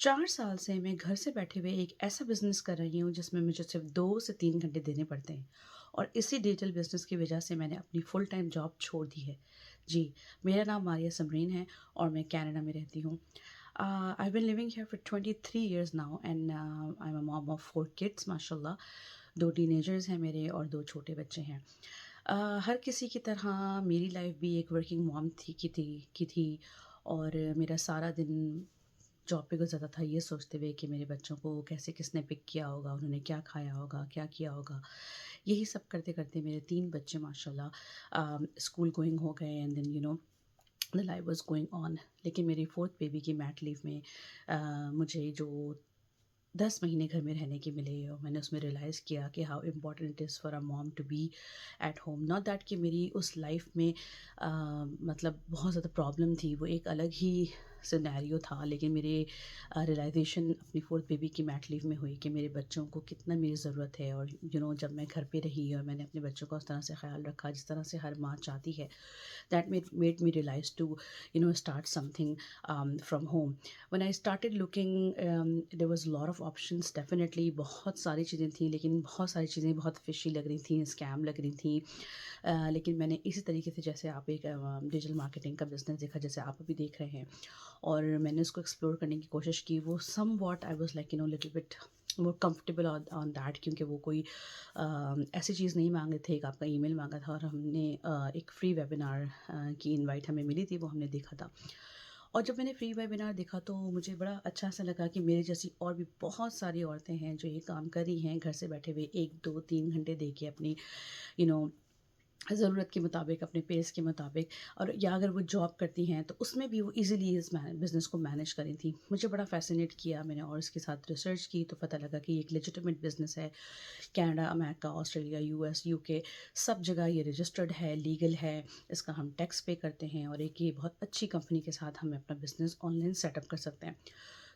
4 سال سے میں گھر سے بیٹھے ہوئے ایک ایسا بزنس کر رہی ہوں جس میں مجھے صرف 2 سے 3 گھنٹے دینے پڑتے ہیں، اور اسی ڈیجیٹل بزنس کی وجہ سے میں نے اپنی فل ٹائم جاب چھوڑ دی ہے۔ جی، میرا نام ماریہ سمرین ہے اور میں کینیڈا میں رہتی ہوں۔ I've been living here for 23 years now and I'm a mom of 4 kids ماشاء اللہ۔ 2 ٹینیجرز ہیں میرے اور 2 چھوٹے بچے ہیں۔ ہر کسی کی طرح میری لائف بھی ایک ورکنگ مام کی تھی اور میرا سارا دن جاب پہ گزرتا تھا یہ سوچتے ہوئے کہ میرے بچوں کو کیسے کس نے پک کیا ہوگا، انہوں نے کیا کھایا ہوگا، کیا کیا ہوگا۔ یہی سب کرتے کرتے میرے 3 بچے ماشاء اللہ اسکول گوئنگ ہو گئے and then the life was going on۔ لیکن میری 4th بیبی کی میٹ لیو میں مجھے جو 10 مہینے گھر میں رہنے کے ملے اور میں نے اس میں ریئلائز کیا کہ how important it is for a mom to be at home. Not that کہ میری اس لائف میں مطلب بہت زیادہ پرابلم تھی، وہ ایک الگ ہی سینیریو تھا، لیکن میرے ریئلائزیشن اپنی 4th بیبی کی میٹ لیو میں ہوئی کہ میرے بچوں کو کتنا میری ضرورت ہے، اور جب میں گھر پہ رہی اور میں نے اپنے بچوں کا اس طرح سے خیال رکھا جس طرح سے ہر ماں چاہتی ہے، that made me realize to start something from home۔ when I started looking there was a lot of options definitely، بہت ساری چیزیں تھیں لیکن بہت ساری چیزیں بہت فشی لگ رہی تھیں، اسکیم لگ رہی تھیں، لیکن میں نے اسی طریقے سے جیسے آپ ایک ڈیجیٹل مارکیٹنگ کا بزنس دیکھا جیسے آپ ابھی دیکھ رہے ہیں، اور میں نے اس کو ایکسپلور کرنے کی کوشش کی۔ وہ some what I was like little bit more comfortable on that, کیونکہ وہ کوئی ایسی چیز نہیں مانگے تھے، ایک آپ کا ای میل مانگا تھا، اور ہم نے ایک فری ویبینار کی انوائٹ ہمیں ملی تھی، وہ ہم نے دیکھا تھا۔ اور جب میں نے فری ویبینار دیکھا تو مجھے بڑا اچھا سا لگا کہ میرے جیسی اور بھی بہت ساری عورتیں ہیں جو یہ کام کر رہی ہیں، گھر سے بیٹھے ہوئے 1 2 3 گھنٹے دے کے اپنی ضرورت کے مطابق، اپنے پیس کے مطابق، اور یا اگر وہ جاب کرتی ہیں تو اس میں بھی وہ ایزیلی اس بزنس کو مینیج کر رہی تھیں۔ مجھے بڑا فیسینیٹ کیا، میں نے اور اس کے ساتھ ریسرچ کی تو پتہ لگا کہ یہ ایک لیجیٹمیٹ بزنس ہے۔ کینیڈا، امریکہ، آسٹریلیا، US، UK سب جگہ یہ رجسٹرڈ ہے، لیگل ہے، اس کا ہم ٹیکس پے کرتے ہیں، اور ایک یہ بہت اچھی کمپنی کے ساتھ ہم اپنا business online set up کر سکتے ہیں۔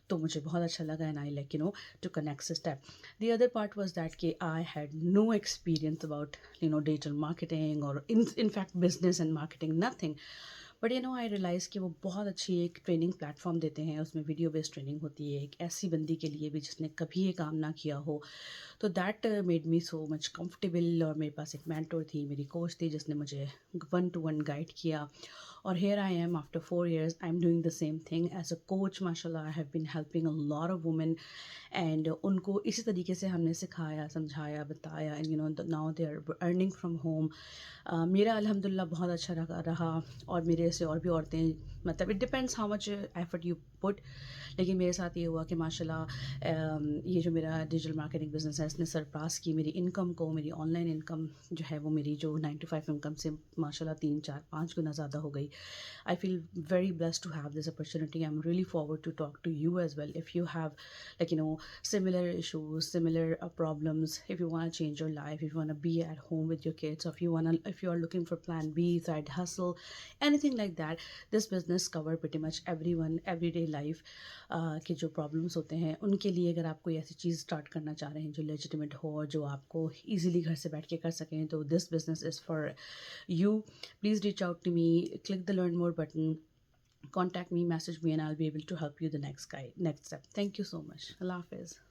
تو مجھے بہت اچھا لگا and I like to connect step. The other part was that کہ I had no experience about digital marketing اور in fact business and marketing, nothing, but I realize کہ وہ بہت اچھی ایک ٹریننگ پلیٹفارم دیتے ہیں، اس میں ویڈیو بیس ٹریننگ ہوتی ہے ایک ایسی بندی کے لیے بھی جس نے کبھی یہ کام نہ کیا ہو۔ تو that made me so much comfortable, اور میرے پاس ایک مینٹور تھی، میری کوچ تھی جس نے مجھے 1 to 1 گائڈ کیا، اور here I am after 4 years I am doing the same thing as a coach. ماشاء اللہ I have been helping a lot of women, and ان کو اسی طریقے سے ہم نے سکھایا، سمجھایا، بتایا، and now they are earning from home. میرا الحمد للہ بہت اچھا رہا، اور میرے سے اور بھی عورتیں، مطلب it depends how much effort you put, لیکن میرے ساتھ یہ ہوا کہ ماشاء اللہ یہ جو میرا ڈیجیٹل مارکیٹنگ بزنس ہے اس نے سرپاس کی میری انکم کو۔ میری آن لائن انکم جو ہے وہ میری جو 9 to 5 انکم سے ماشاء اللہ 3 4 5 گنا زیادہ ہو گئی۔ I feel very blessed to have this opportunity۔ I'm really forward to talk to you as well if you have similar issues, similar problems, if you want to change your life, if you want to be at home with your kids, or if you are looking for plan B, side hustle, anything like that, this business cover pretty much everyone everyday life کے جو problems ہوتے ہیں ان کے لیے۔ اگر آپ کوئی ایسی چیز اسٹارٹ کرنا چاہ رہے ہیں جو لیجیٹمیٹ ہو اور جو آپ کو ایزیلی گھر سے بیٹھ کے کر سکیں تو this business is for you. Please reach out to me, click the learn more button, contact me, message me, and I'll be able to help you the next step۔ Thank you so much۔ اللہ حافظ۔